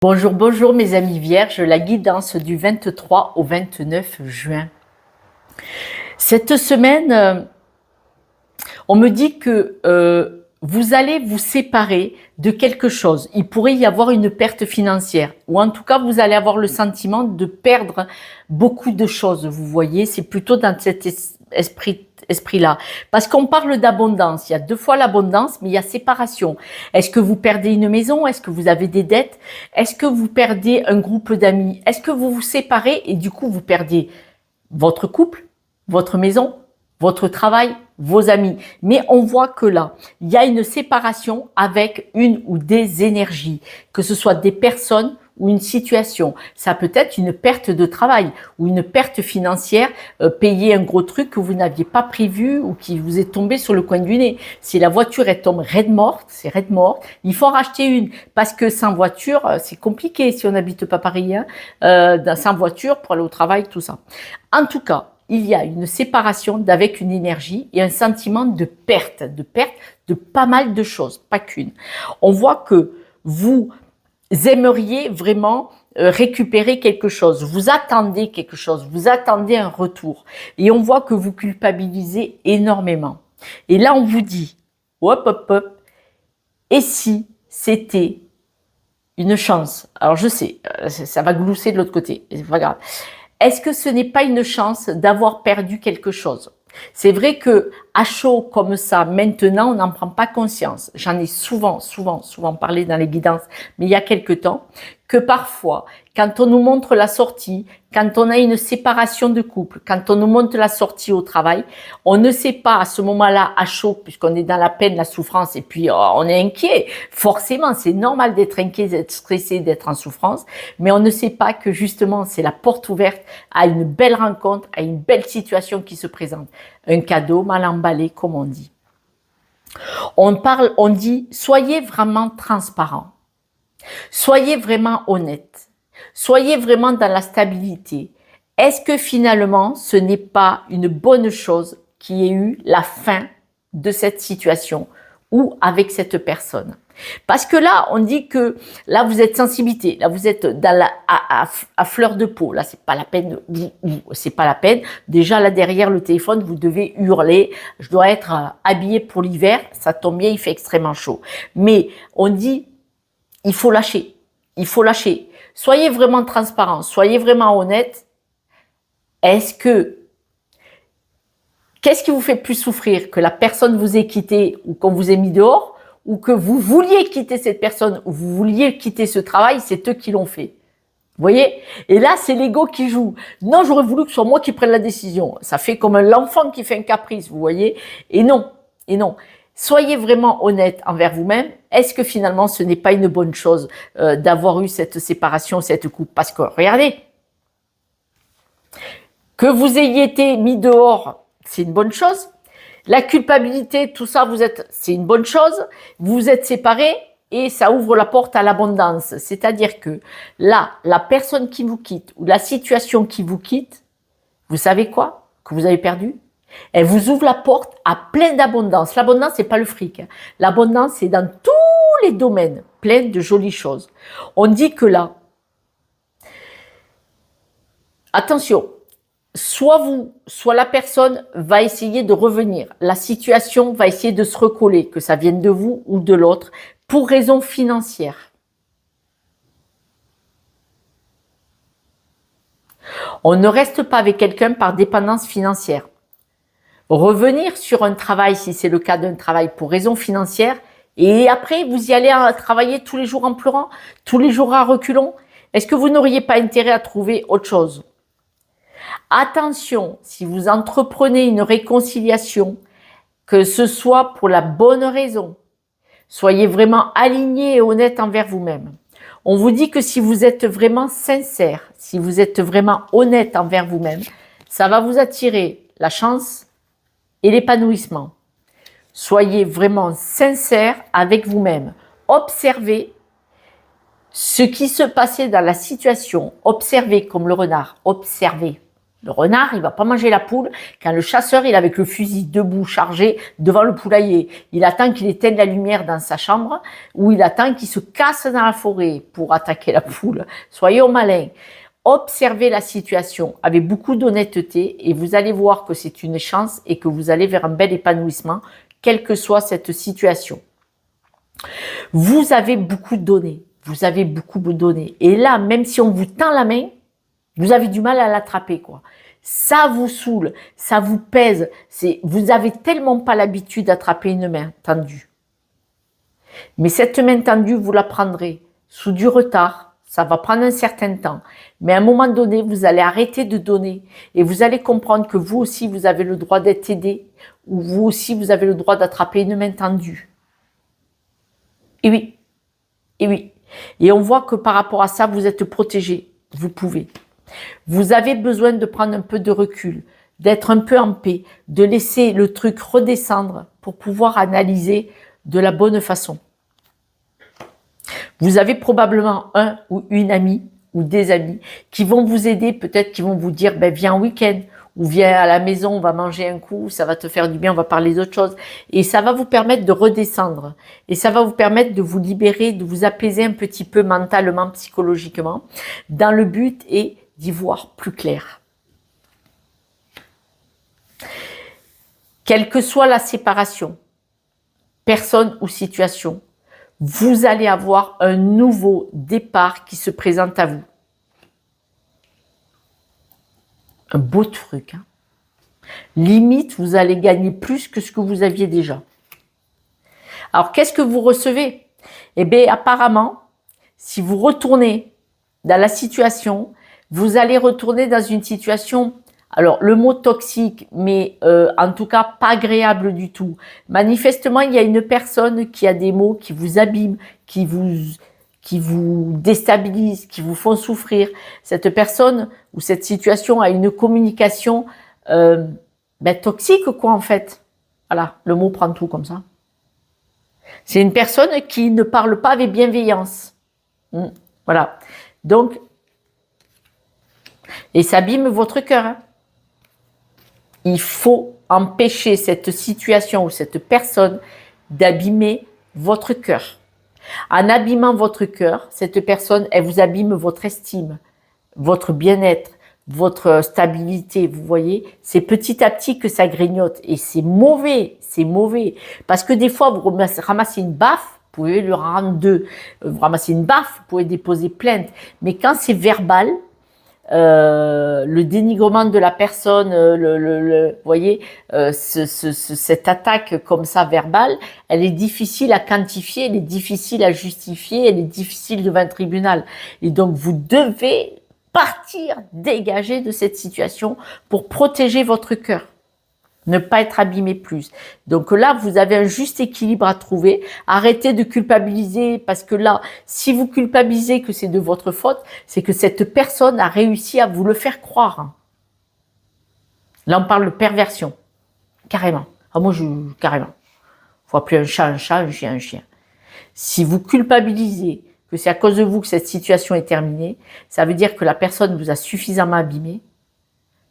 Bonjour, bonjour mes amis vierges, la guidance du 23 au 29 juin. Cette semaine, on me dit que vous allez vous séparer de quelque chose. Il pourrait y avoir une perte financière ou en tout cas vous allez avoir le sentiment de perdre beaucoup de choses. Vous voyez, c'est plutôt dans cet esprit-là. Parce qu'on parle d'abondance, il y a deux fois l'abondance, mais il y a séparation. Est-ce que vous perdez une maison? Est-ce que vous avez des dettes? Est-ce que vous perdez un groupe d'amis? Est-ce que vous vous séparez et du coup vous perdez votre couple, votre maison, votre travail, vos amis? Mais on voit que là, il y a une séparation avec une ou des énergies, que ce soit des personnes ou une situation. Ça peut être une perte de travail ou une perte financière, payer un gros truc que vous n'aviez pas prévu ou qui vous est tombé sur le coin du nez. Si la voiture elle tombe raide morte, c'est raide morte, il faut en racheter une parce que sans voiture, c'est compliqué si on n'habite pas Paris, hein, sans voiture pour aller au travail, tout ça. En tout cas, il y a une séparation avec une énergie et un sentiment de perte de pas mal de choses, pas qu'une. On voit que vous aimeriez vraiment récupérer quelque chose, vous attendez quelque chose, vous attendez un retour. Et on voit que vous culpabilisez énormément. Et là, on vous dit, hop, hop, hop, et si c'était une chance? Alors je sais, ça va glousser de l'autre côté, c'est pas grave. Est-ce que ce n'est pas une chance d'avoir perdu quelque chose? C'est vrai que à chaud comme ça, maintenant, on n'en prend pas conscience. J'en ai souvent parlé dans les guidances, mais il y a quelque temps, que parfois, quand on nous montre la sortie, quand on a une séparation de couple, quand on nous montre la sortie au travail, on ne sait pas à ce moment-là, à chaud, puisqu'on est dans la peine, la souffrance, et puis on est inquiet. Forcément, c'est normal d'être inquiet, d'être stressé, d'être en souffrance, mais on ne sait pas que justement, c'est la porte ouverte à une belle rencontre, à une belle situation qui se présente. Un cadeau mal emballé, comme on dit. On dit, soyez vraiment transparent. Soyez vraiment honnête. Soyez vraiment dans la stabilité. Est-ce que finalement, ce n'est pas une bonne chose qu'il y ait eu la fin de cette situation ou avec cette personne? Parce que là, on dit que là, vous êtes sensibilité, là, vous êtes dans à fleur de peau. Là, c'est pas la peine, c'est pas la peine. Déjà, là, derrière le téléphone, vous devez hurler. Je dois être habillée pour l'hiver. Ça tombe bien, il fait extrêmement chaud. Mais on dit, il faut lâcher. Il faut lâcher. Soyez vraiment transparent. Soyez vraiment honnête. Qu'est-ce qui vous fait plus souffrir? Que la personne vous ait quitté ou qu'on vous ait mis dehors? Ou que vous vouliez quitter cette personne, ou vous vouliez quitter ce travail, c'est eux qui l'ont fait. Vous voyez? Et là, c'est l'ego qui joue. Non, j'aurais voulu que ce soit moi qui prenne la décision. Ça fait comme l'enfant qui fait un caprice, vous voyez? Et non, et non. Soyez vraiment honnête envers vous-même. Est-ce que finalement, ce n'est pas une bonne chose d'avoir eu cette séparation, cette coupe? Parce que, regardez, que vous ayez été mis dehors, c'est une bonne chose. La culpabilité, tout ça, c'est une bonne chose. Vous êtes séparés et ça ouvre la porte à l'abondance. C'est-à-dire que là, la personne qui vous quitte ou la situation qui vous quitte, vous savez quoi? Que vous avez perdu? Elle vous ouvre la porte à plein d'abondance. L'abondance, c'est pas le fric. L'abondance, c'est dans tous les domaines, plein de jolies choses. On dit que là, attention, soit vous, soit la personne va essayer de revenir. La situation va essayer de se recoller, que ça vienne de vous ou de l'autre, pour raison financière. On ne reste pas avec quelqu'un par dépendance financière. Revenir sur un travail, si c'est le cas d'un travail pour raison financière, et après vous y allez à travailler tous les jours en pleurant, tous les jours à reculons, est-ce que vous n'auriez pas intérêt à trouver autre chose? Attention, si vous entreprenez une réconciliation, que ce soit pour la bonne raison, soyez vraiment aligné et honnête envers vous-même. On vous dit que si vous êtes vraiment sincère, si vous êtes vraiment honnête envers vous-même, ça va vous attirer la chance et l'épanouissement. Soyez vraiment sincère avec vous-même. Observez ce qui se passait dans la situation. Observez comme le renard. Observez. Le renard, il va pas manger la poule quand le chasseur, il est avec le fusil debout, chargé, devant le poulailler. Il attend qu'il éteigne la lumière dans sa chambre ou il attend qu'il se casse dans la forêt pour attaquer la poule. Soyons malins. Observez la situation avec beaucoup d'honnêteté et vous allez voir que c'est une chance et que vous allez vers un bel épanouissement, quelle que soit cette situation. Vous avez beaucoup donné. Vous avez beaucoup donné. Et là, même si on vous tend la main, vous avez du mal à l'attraper, quoi. Ça vous saoule, ça vous pèse. Vous avez tellement pas l'habitude d'attraper une main tendue. Mais cette main tendue, vous la prendrez sous du retard. Ça va prendre un certain temps. Mais à un moment donné, vous allez arrêter de donner. Et vous allez comprendre que vous aussi, vous avez le droit d'être aidé. Ou vous aussi, vous avez le droit d'attraper une main tendue. Et oui. Et oui. Et on voit que par rapport à ça, vous êtes protégé. Vous pouvez. Vous avez besoin de prendre un peu de recul, d'être un peu en paix, de laisser le truc redescendre pour pouvoir analyser de la bonne façon. Vous avez probablement un ou une amie ou des amis qui vont vous aider, peut-être qui vont vous dire ben, viens en week-end ou viens à la maison, on va manger un coup, ça va te faire du bien, on va parler d'autre chose. Et ça va vous permettre de redescendre. Et ça va vous permettre de vous libérer, de vous apaiser un petit peu mentalement, psychologiquement, dans le but est d'y voir plus clair. Quelle que soit la séparation, personne ou situation, vous allez avoir un nouveau départ qui se présente à vous. Un beau truc. Hein. Limite, vous allez gagner plus que ce que vous aviez déjà. Alors, qu'est-ce que vous recevez? Eh bien, apparemment, si vous retournez dans la situation, vous allez retourner dans une situation, alors le mot toxique, mais en tout cas pas agréable du tout. Manifestement, il y a une personne qui a des mots qui vous abîment, qui vous déstabilisent, qui vous font souffrir. Cette personne ou cette situation a une communication toxique, quoi, en fait. Voilà, le mot prend tout comme ça. C'est une personne qui ne parle pas avec bienveillance. Voilà. Donc, et ça abîme votre cœur. Hein. Il faut empêcher cette situation ou cette personne d'abîmer votre cœur. En abîmant votre cœur, cette personne, elle vous abîme votre estime, votre bien-être, votre stabilité, vous voyez. C'est petit à petit que ça grignote et c'est mauvais, c'est mauvais. Parce que des fois, vous ramassez une baffe, vous pouvez lui rendre deux. Vous ramassez une baffe, vous pouvez déposer plainte. Mais quand c'est verbal, le dénigrement de la personne, vous voyez, cette attaque comme ça verbale, elle est difficile à quantifier, elle est difficile à justifier, elle est difficile devant un tribunal. Et donc, vous devez partir, dégager de cette situation pour protéger votre cœur. Ne pas être abîmé plus. Donc là, vous avez un juste équilibre à trouver. Arrêtez de culpabiliser parce que là, si vous culpabilisez que c'est de votre faute, c'est que cette personne a réussi à vous le faire croire. Là, on parle de perversion. Carrément. Ah, carrément. Faut appeler un chat, un chien, un chien. Si vous culpabilisez que c'est à cause de vous que cette situation est terminée, ça veut dire que la personne vous a suffisamment abîmé,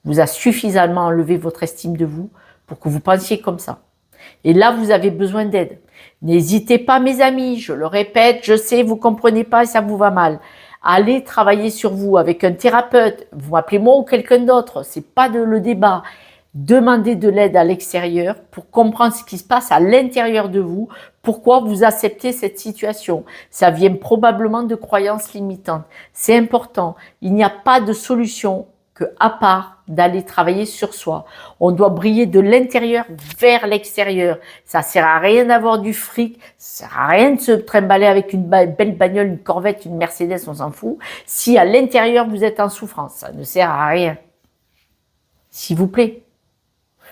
vous a suffisamment enlevé votre estime de vous pour que vous pensiez comme ça. Et là, vous avez besoin d'aide. N'hésitez pas, mes amis, je le répète, je sais, vous comprenez pas et ça vous va mal. Allez travailler sur vous avec un thérapeute, vous m'appelez moi ou quelqu'un d'autre, c'est pas le débat. Demandez de l'aide à l'extérieur pour comprendre ce qui se passe à l'intérieur de vous, pourquoi vous acceptez cette situation. Ça vient probablement de croyances limitantes. C'est important. Il n'y a pas de solution que à part d'aller travailler sur soi. On doit briller de l'intérieur vers l'extérieur. Ça sert à rien d'avoir du fric, ça sert à rien de se trimballer avec une belle bagnole, une Corvette, une Mercedes, on s'en fout. Si à l'intérieur vous êtes en souffrance, ça ne sert à rien. S'il vous plaît.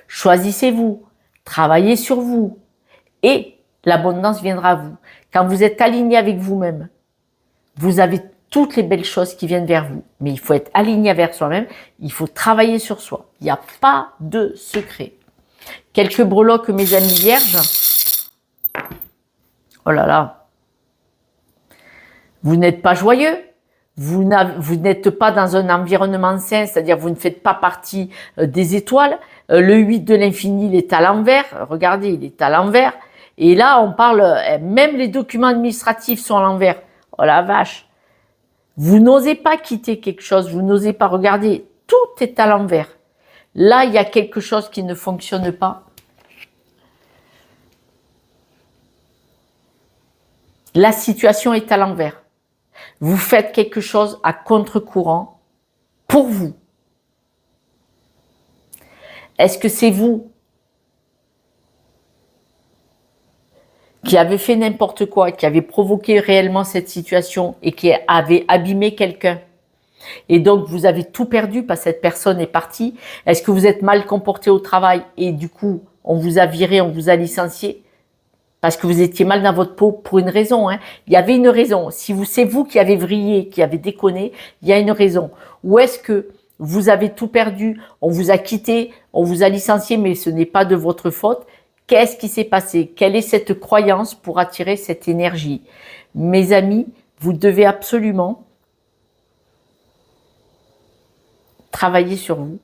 Choisissez-vous, travaillez sur vous et l'abondance viendra à vous. Quand vous êtes aligné avec vous-même, vous avez toutes les belles choses qui viennent vers vous. Mais il faut être aligné vers soi-même, il faut travailler sur soi. Il n'y a pas de secret. Quelques breloques, mes amis vierges. Oh là là. Vous n'êtes pas joyeux, vous n'êtes pas dans un environnement sain, c'est-à-dire vous ne faites pas partie des étoiles. Le 8 de l'infini, il est à l'envers. Regardez, il est à l'envers. Et là, on parle, même les documents administratifs sont à l'envers. Oh la vache. Vous n'osez pas quitter quelque chose, vous n'osez pas regarder. Tout est à l'envers. Là, il y a quelque chose qui ne fonctionne pas. La situation est à l'envers. Vous faites quelque chose à contre-courant pour vous. Est-ce que c'est vous qui avez fait n'importe quoi, qui avez provoqué réellement cette situation et qui avez abîmé quelqu'un? Et donc, vous avez tout perdu parce que cette personne est partie. Est-ce que vous êtes mal comporté au travail et du coup, on vous a viré, on vous a licencié parce que vous étiez mal dans votre peau pour une raison. Hein. Il y avait une raison. Si c'est vous qui avez vrillé, qui avez déconné, il y a une raison. Ou est-ce que vous avez tout perdu, on vous a quitté, on vous a licencié, mais ce n'est pas de votre faute? Qu'est-ce qui s'est passé? Quelle est cette croyance pour attirer cette énergie? Mes amis, vous devez absolument travailler sur vous,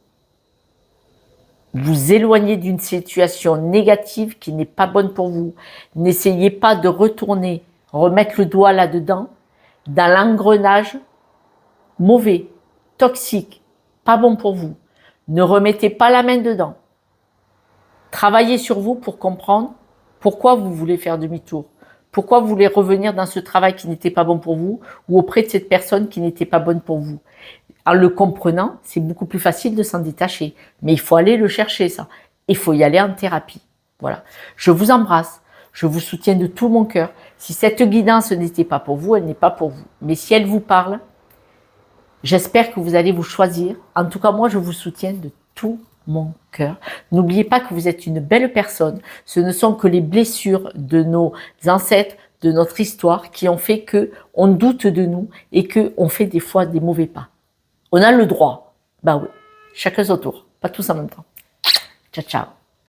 vous éloigner d'une situation négative qui n'est pas bonne pour vous. N'essayez pas de retourner, remettre le doigt là-dedans, dans l'engrenage mauvais, toxique, pas bon pour vous. Ne remettez pas la main dedans. Travaillez sur vous pour comprendre pourquoi vous voulez faire demi-tour. Pourquoi vous voulez revenir dans ce travail qui n'était pas bon pour vous ou auprès de cette personne qui n'était pas bonne pour vous. En le comprenant, c'est beaucoup plus facile de s'en détacher. Mais il faut aller le chercher, ça. Il faut y aller en thérapie. Voilà. Je vous embrasse. Je vous soutiens de tout mon cœur. Si cette guidance n'était pas pour vous, elle n'est pas pour vous. Mais si elle vous parle, j'espère que vous allez vous choisir. En tout cas, moi, je vous soutiens de tout mon cœur. N'oubliez pas que vous êtes une belle personne. Ce ne sont que les blessures de nos ancêtres, de notre histoire, qui ont fait que on doute de nous et que on fait des fois des mauvais pas. On a le droit. Bah oui. Chacun son tour. Pas tous en même temps. Ciao, ciao.